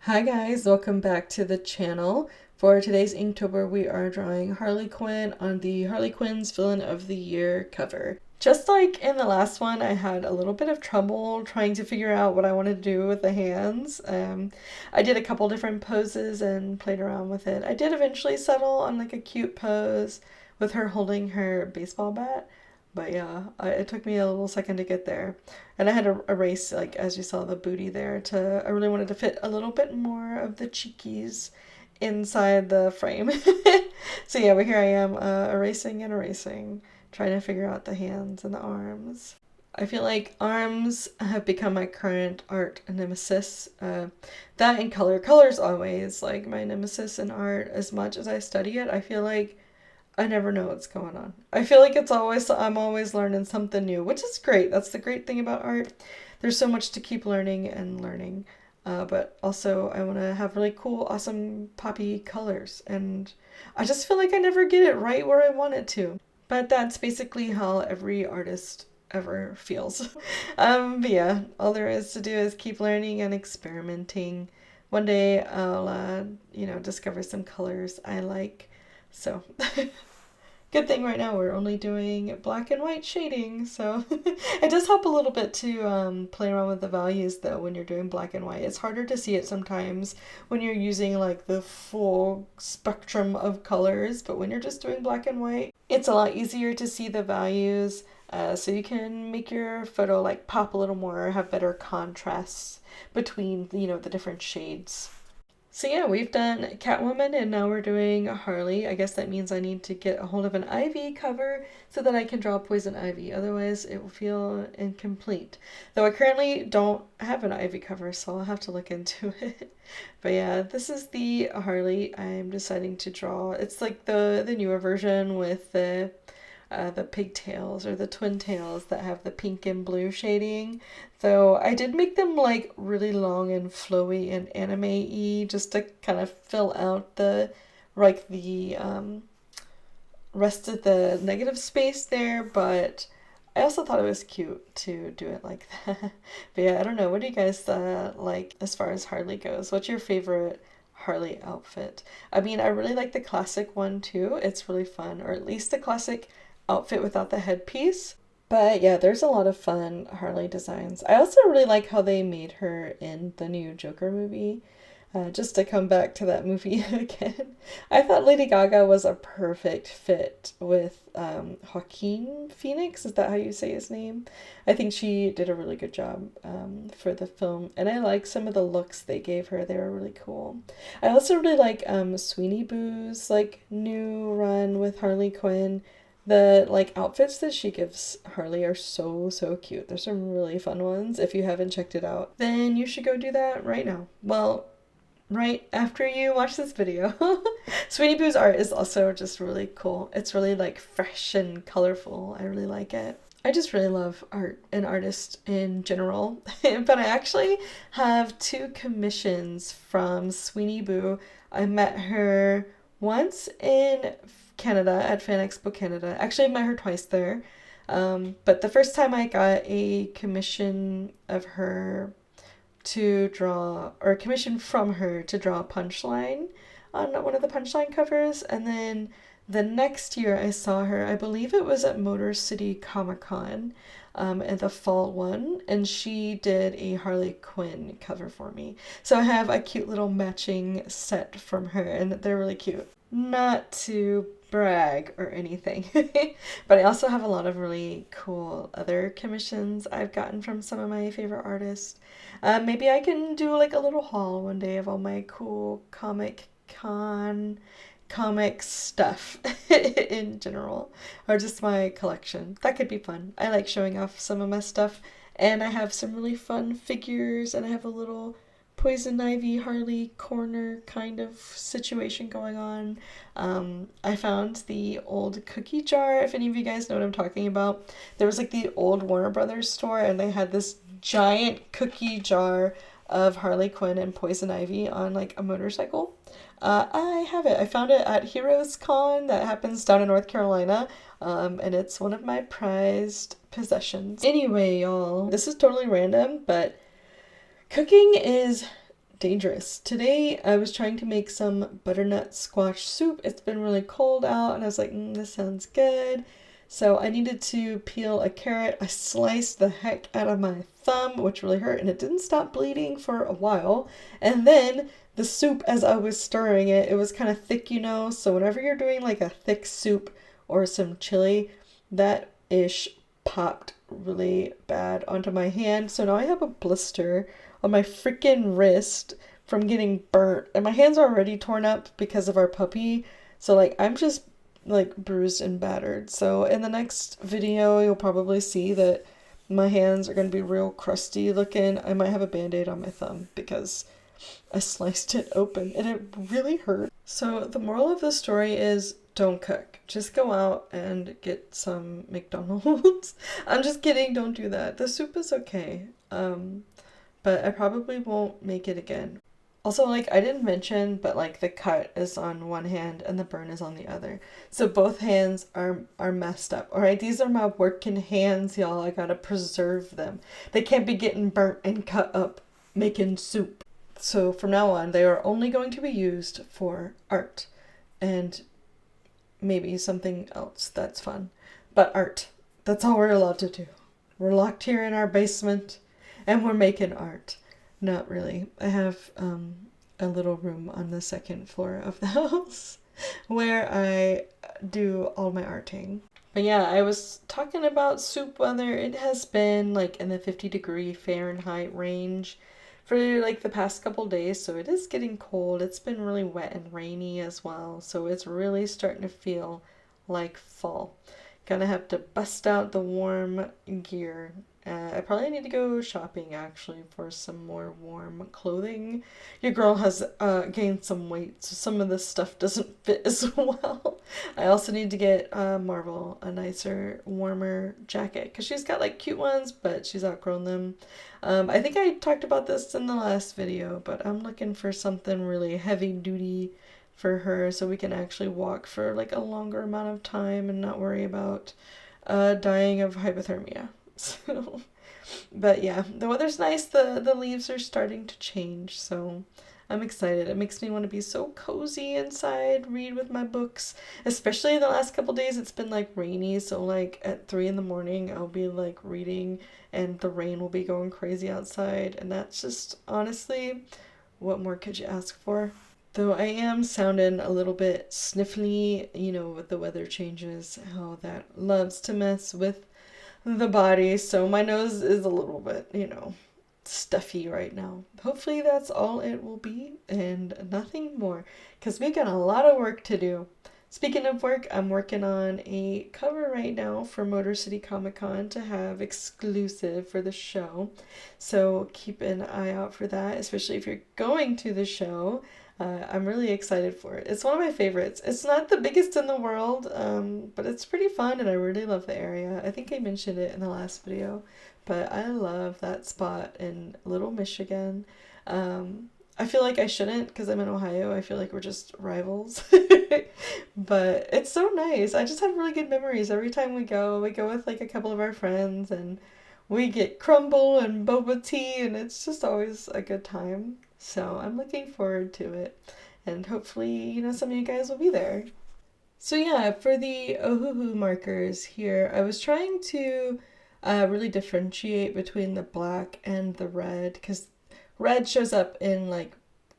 Hi guys, welcome back to the channel. For today's Inktober, we are drawing Harley Quinn on the Harley Quinn's Villain of the Year cover. Just like in the last one, I had a little bit of trouble trying to figure out what I wanted to do with the hands. I did a couple different poses and played around with it. I did eventually settle on like a cute pose with her holding her baseball bat. But yeah, it took me a little second to get there. And I had to erase, like, as you saw, the booty there I really wanted to fit a little bit more of the cheekies inside the frame. So yeah, but here I am, erasing and erasing, trying to figure out the hands and the arms. I feel like arms have become my current art nemesis. That and color. Color's always like my nemesis in art. As much as I study it, I feel like I never know what's going on. I feel like I'm always learning something new, which is great. That's the great thing about art. There's so much to keep learning and learning. But also I want to have really cool, awesome, poppy colors. And I just feel like I never get it right where I want it to. But that's basically how every artist ever feels. But yeah, all there is to do is keep learning and experimenting. One day I'll, discover some colors I like. So good thing right now we're only doing black and white shading, so it does help a little bit to play around with the values though when you're doing black and white. It's harder to see it sometimes when you're using like the full spectrum of colors, but when you're just doing black and white, it's a lot easier to see the values, so you can make your photo like pop a little more, have better contrasts between, the different shades. So yeah, we've done Catwoman and now we're doing Harley. I guess that means I need to get a hold of an Ivy cover so that I can draw Poison Ivy. Otherwise it will feel incomplete. Though I currently don't have an Ivy cover, so I'll have to look into it. But yeah, this is the Harley I'm deciding to draw. It's like the newer version with the pigtails or the twin tails that have the pink and blue shading. So I did make them like really long and flowy and anime-y just to kind of fill out the rest of the negative space there, but I also thought it was cute to do it like that. But yeah, I don't know. What do you guys like as far as Harley goes? What's your favorite Harley outfit? I mean, I really like the classic one too. It's really fun, or at least the classic outfit without the headpiece. But yeah, there's a lot of fun Harley designs. I also really like how they made her in the new Joker movie. Just to come back to that movie again, I thought Lady Gaga was a perfect fit with Joaquin Phoenix. Is that how you say his name? I think she did a really good job for the film, and I like some of the looks they gave her. They were really cool. I also really like Sweeney Boo's like new run with Harley Quinn. The like outfits that she gives Harley are so cute. There's some really fun ones. If you haven't checked it out, then you should go do that right now. Well, right after you watch this video. Sweetie Boo's art is also just really cool. It's really like fresh and colorful. I really like it. I just really love art and artists in general. But I actually have two commissions from Sweeney Boo. I met her once in Canada at Fan Expo Canada. Actually, I met her twice there. But the first time I got a commission of her to draw, or a commission from her to draw a punchline on one of the punchline covers, and then the next year I saw her, I believe it was at Motor City Comic Con, at the fall one, and she did a Harley Quinn cover for me. So I have a cute little matching set from her, and they're really cute. Not to brag or anything, but I also have a lot of really cool other commissions I've gotten from some of my favorite artists. Maybe I can do like a little haul one day of all my cool comic stuff in general, or just my collection. That could be fun. I like showing off some of my stuff, and I have some really fun figures, and I have a little Poison Ivy Harley corner kind of situation going on. I found the old cookie jar, if any of you guys know what I'm talking about. There was like the old Warner Brothers store, and they had this giant cookie jar of Harley Quinn and Poison Ivy on like a motorcycle. I have it. I found it at Heroes Con that happens down in North Carolina, and it's one of my prized possessions. Anyway, y'all, this is totally random, but cooking is dangerous. Today I was trying to make some butternut squash soup. It's been really cold out and I was like, this sounds good. So I needed to peel a carrot. I sliced the heck out of my thumb, which really hurt, and it didn't stop bleeding for a while. And then the soup, as I was stirring it, it was kind of thick, you know, so whenever you're doing like a thick soup or some chili, that ish popped really bad onto my hand. So now I have a blister on my freaking wrist from getting burnt, and my hands are already torn up because of our puppy. So like I'm just like bruised and battered. So in the next video you'll probably see that my hands are going to be real crusty looking. I might have a band-aid on my thumb because I sliced it open and it really hurt. So the moral of the story is don't cook. Just go out and get some McDonald's. I'm just kidding, don't do that. The soup is okay. But I probably won't make it again. Also, like, I didn't mention, but like the cut is on one hand and the burn is on the other. So both hands are messed up. All right, these are my working hands, y'all. I gotta preserve them. They can't be getting burnt and cut up making soup. So from now on, they are only going to be used for art and maybe something else that's fun. But art, that's all we're allowed to do. We're locked here in our basement and we're making art. Not really. I have a little room on the second floor of the house where I do all my arting. But yeah, I was talking about soup weather. It has been like in the 50-degree Fahrenheit range for like the past couple days, so it is getting cold. It's been really wet and rainy as well, so it's really starting to feel like fall. Gonna have to bust out the warm gear. I probably need to go shopping actually for some more warm clothing. Your girl has gained some weight, so some of this stuff doesn't fit as well. I also need to get Marvel a nicer, warmer jacket because she's got like cute ones, but she's outgrown them. I think I talked about this in the last video, but I'm looking for something really heavy duty for her so we can actually walk for like a longer amount of time and not worry about dying of hypothermia. So, but yeah, the weather's nice. The leaves are starting to change, so I'm excited. It makes me want to be so cozy inside, read with my books. Especially the last couple days, it's been like rainy, so like at 3 in the morning, I'll be like reading and the rain will be going crazy outside, and that's just honestly, what more could you ask for? Though I am sounding a little bit sniffly, you know, with the weather changes, how that loves to mess with the body, so my nose is a little bit, you know, stuffy right now. Hopefully that's all it will be and nothing more, because we got a lot of work to do. Speaking of work, I'm working on a cover right now for Motor City Comic Con to have exclusive for the show, so keep an eye out for that, especially if you're going to the show. I'm really excited for it. It's one of my favorites. It's not the biggest in the world, but it's pretty fun and I really love the area. I think I mentioned it in the last video, but I love that spot in Little Michigan. I feel like I shouldn't because I'm in Ohio. I feel like we're just rivals, but it's so nice. I just have really good memories every time we go. We go with like a couple of our friends and we get crumble and boba tea and it's just always a good time. So I'm looking forward to it, and hopefully, you know, some of you guys will be there. So yeah, for the Ohuhu markers here, I was trying to really differentiate between the black and the red, because red shows up in like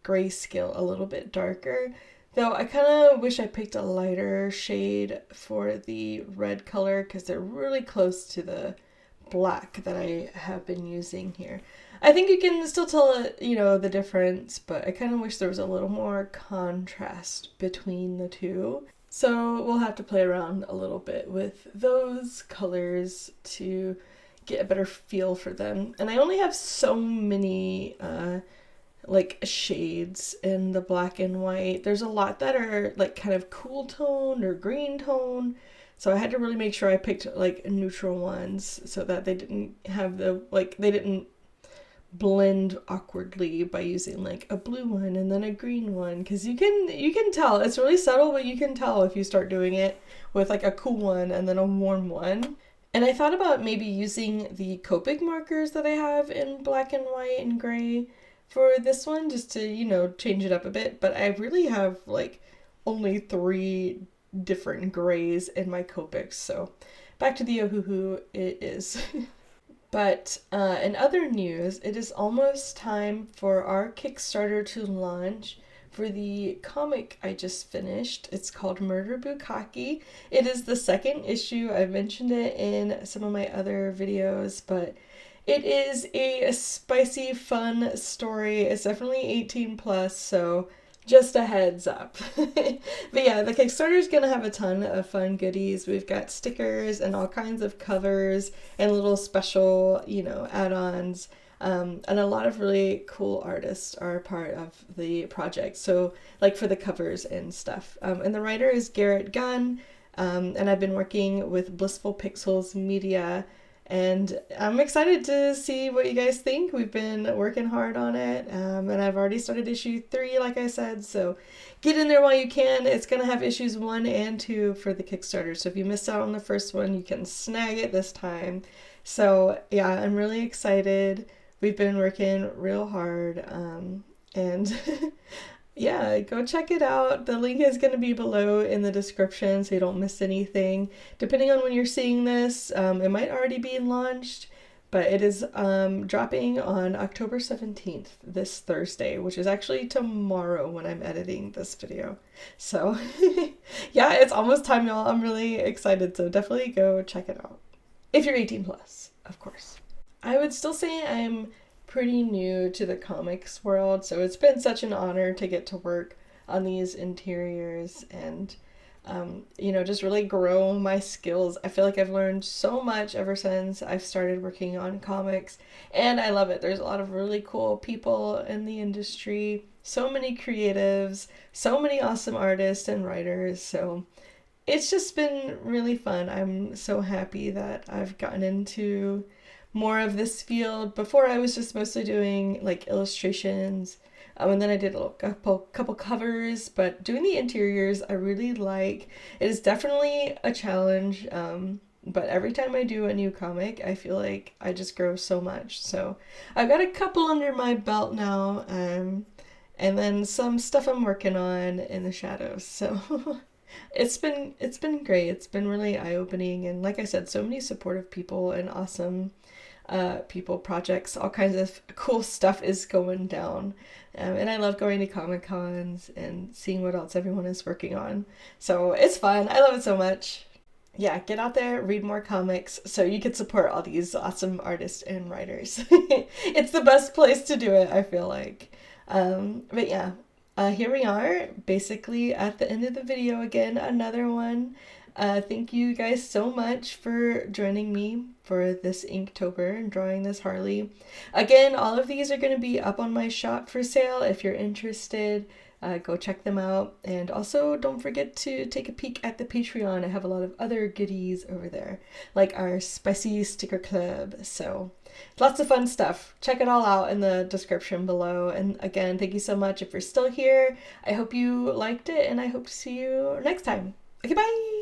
grayscale a little bit darker, though I kind of wish I picked a lighter shade for the red color because they're really close to the black that I have been using here. I think you can still tell, you know, the difference, but I kind of wish there was a little more contrast between the two. So we'll have to play around a little bit with those colors to get a better feel for them. And I only have so many like shades in the black and white. There's a lot that are like kind of cool tone or green tone. So I had to really make sure I picked like neutral ones so that they didn't have the, like, they didn't blend awkwardly by using like a blue one and then a green one, because you can tell it's really subtle, but you can tell if you start doing it with like a cool one and then a warm one. And I thought about maybe using the Copic markers that I have in black and white and gray, for this one just to, change it up a bit. But I really have like only 3 different grays in my Copics. So back to the Ohuhu it is. But in other news, it is almost time for our Kickstarter to launch for the comic I just finished. It's called Murder Bukkake. It is the 2nd issue. I've mentioned it in some of my other videos, but it is a spicy, fun story. It's definitely 18 plus, so just a heads up. But yeah, the Kickstarter is going to have a ton of fun goodies. We've got stickers and all kinds of covers and little special, add-ons. And a lot of really cool artists are a part of the project. So like for the covers and stuff. And the writer is Garrett Gunn. And I've been working with Blissful Pixels Media. And I'm excited to see what you guys think. We've been working hard on it, and I've already started issue 3, like I said, so get in there while you can. It's going to have issues 1 and 2 for the Kickstarter, so if you missed out on the first one, you can snag it this time. So yeah, I'm really excited. We've been working real hard, and yeah, go check it out. The link is going to be below in the description so you don't miss anything. Depending on when you're seeing this, it might already be launched, but it is dropping on October 17th, this Thursday, which is actually tomorrow when I'm editing this video. So yeah, it's almost time, y'all. I'm really excited, so definitely go check it out. If you're 18 plus, of course. I would still say I'm pretty new to the comics world, so it's been such an honor to get to work on these interiors and just really grow my skills. I feel like I've learned so much ever since I've started working on comics, and I love it. There's a lot of really cool people in the industry, so many creatives, so many awesome artists and writers, so it's just been really fun. I'm so happy that I've gotten into more of this field. Before I was just mostly doing like illustrations, and then I did a couple covers, but doing the interiors I really like. It is definitely a challenge, but every time I do a new comic I feel like I just grow so much. So I've got a couple under my belt now, and then some stuff I'm working on in the shadows. So it's been great. It's been really eye-opening, and like I said, so many supportive people and awesome people, projects, all kinds of cool stuff is going down. And I love going to Comic Cons and seeing what else everyone is working on. So it's fun. I love it so much. Yeah, get out there, read more comics so you can support all these awesome artists and writers. It's the best place to do it, I feel like. But yeah, here we are, basically at the end of the video again, another one. Thank you guys so much for joining me for this Inktober and drawing this Harley. Again, all of these are going to be up on my shop for sale. If you're interested, go check them out. And also don't forget to take a peek at the Patreon. I have a lot of other goodies over there, like our spicy sticker club. So lots of fun stuff. Check it all out in the description below. And again, thank you so much if you're still here. I hope you liked it, and I hope to see you next time. Okay, bye!